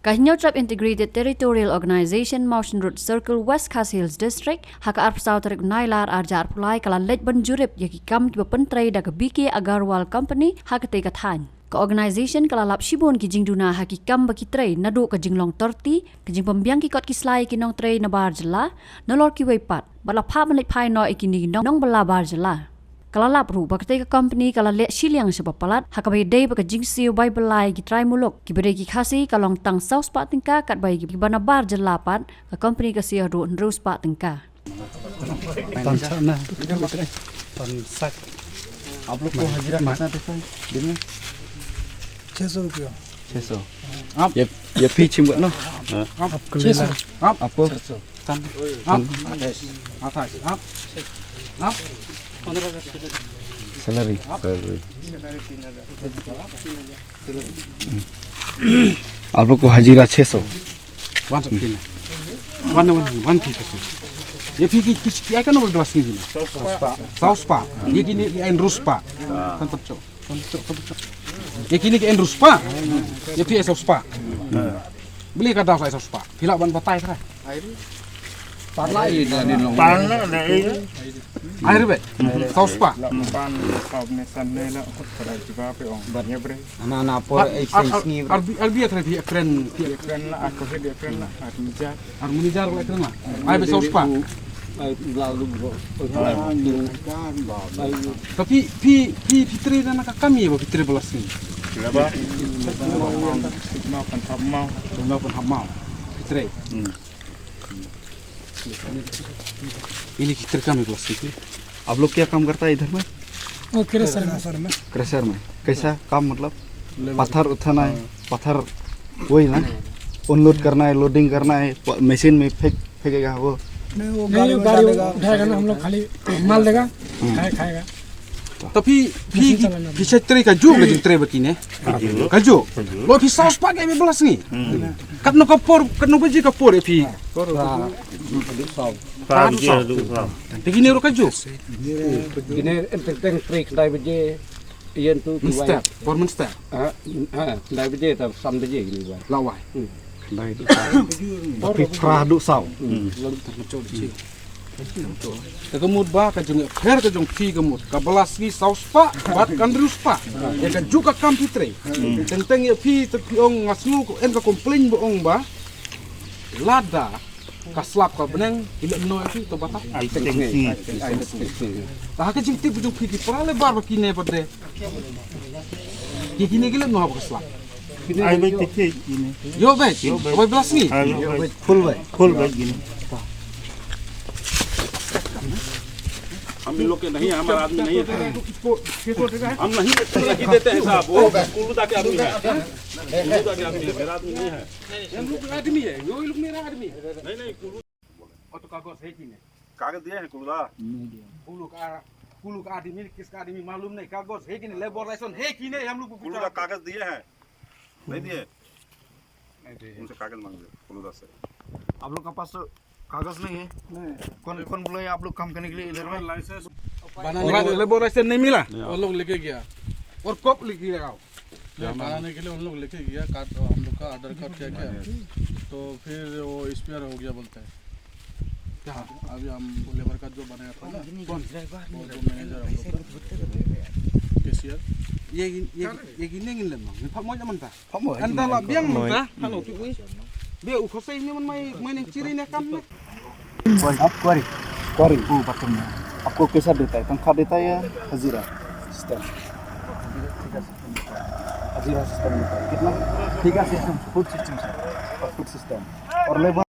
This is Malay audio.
Kahinyaw Trap Integrated Territorial Organization Mountain Road Circle West Khas Hills District haka arpsau tarik nailar arja arpulai kala lej banjurip yaki kam tiba pentrai daga BK Agarwal Company haka tega than. Ka organization kala lap shibon ki jingduna haki kam baki trai nadu ka jinglong torti ka jing pembiang ki kot ki slai ki nong trai na bar jela nolor ki weipat bala pa manit pai no ikini nong bala bar jela. Kala lap ru bakte ka company kala le shiliang sebab palat hakabai day baka jingsiu bai belai ki try muluk ki bere ki khasi kalong tang saus pa tingka kat bai ki bana bar jelapat ka company ka sia ru nrus pa tingka. Tansana tansak आप लोग को हजरा कितना पैसा है दिन में 600 रुपया 600 आप ये फी चिंबा ना आपको लेना आपको आप सैलरी आप लोग को हजीरा 600 वन फी ये फी की क्या करना बोल दवासी की साउस पा ये की एन रुस्पा ये की एन रुस्पा ये फी साउस पा beli ka daw sa saus pa pila ban batay ka parla ina din long parla air be saus pa pan kau ne sanne la pada juga pe ong bannya bre ana por exercise ni arbi atra di ekran la aku he di ekran la harmonizer la ekran la ai be saus pa tapi fitri na kami ya fitri belas ni berapa mau hamau fitri ini fitri kami belas ni आप लोग क्या काम करता है इधर में ओ क्रेशर में कैसा काम मतलब पत्थर उठाना है पत्थर वही ना अनलोड करना है लोडिंग करना है मशीन में फेंकेगा वो गाड़ी उठाएगा ना हम लोग खाली माल देगा खाएगा tapi fitri ka ju lagi tre begini kaju lo fi saus pakai be belas ni kat no kapor beji kapor fi begini ro kaju Gini enteng trik dai beje iyan tu step forman step dai beje ta sam beje gini ba lawai tapi pradu sau kemud ba ka jung fer ka jung fi kemud ka belas ni saus pa bat kan rus pa ya ka juga kam fitre tenteng ya fi ong ngasnu en ka komplain bo ong ba lada ka slap ka beneng ile no fi to bata ai ta ka jing tip jung fi ki prale bar ba kine pade ki kine gile no ba slap ai bai tikhe kine yo bai belas ni full bai gini हम लोग के नहीं हमारा आदमी नहीं है हम नहीं देते हैं साहब वो कुलुदा के आदमी है कुलुदा के आदमी है मेरा आदमी नहीं है हम लोग आदमी है यो लोग मेरा आदमी है नहीं और तो कागज है कि नहीं कागज दिए हैं कुलुदा कुलू का आदमी किसका आदमी मालूम नहीं कागज है कि नहीं लेबर लाइसेंस है कि नहीं हम लोग को कुलुदा कागज दिए हैं नहीं दिए उनसे कागज मांग दो कुलुदा से आप लोग का पास तो कागज नहीं है कौन बोला आप लोग काम करने के लिए इधर में लाइसेंस बनाने लेबर लाइसेंस नहीं मिला वो लोग लेके गया और कब लेके गया बनाने के लिए उन लोग लेके गया कार्ड हम लोग का आधार कार्ड क्या तो फिर वो एक्सपायर हो गया बोलते हैं क्या अभी हम लेबर का जो बनाया था ना कौन मैनेजर हम लोग कैशियर ये गिने गिन लेना मैं फमो जमन था अंदर ला बियांग मन था हेलो तुई बे उखसै नि मन मैं चिरी ने काम में आप क्वारी बटन में आपको कैसा देता है तनख्वाह देता है या हजीरा सिस्टम हजीरा सिस्टम देता है कितना ठीक है सिस्टम फूड सिस्टम और लेबर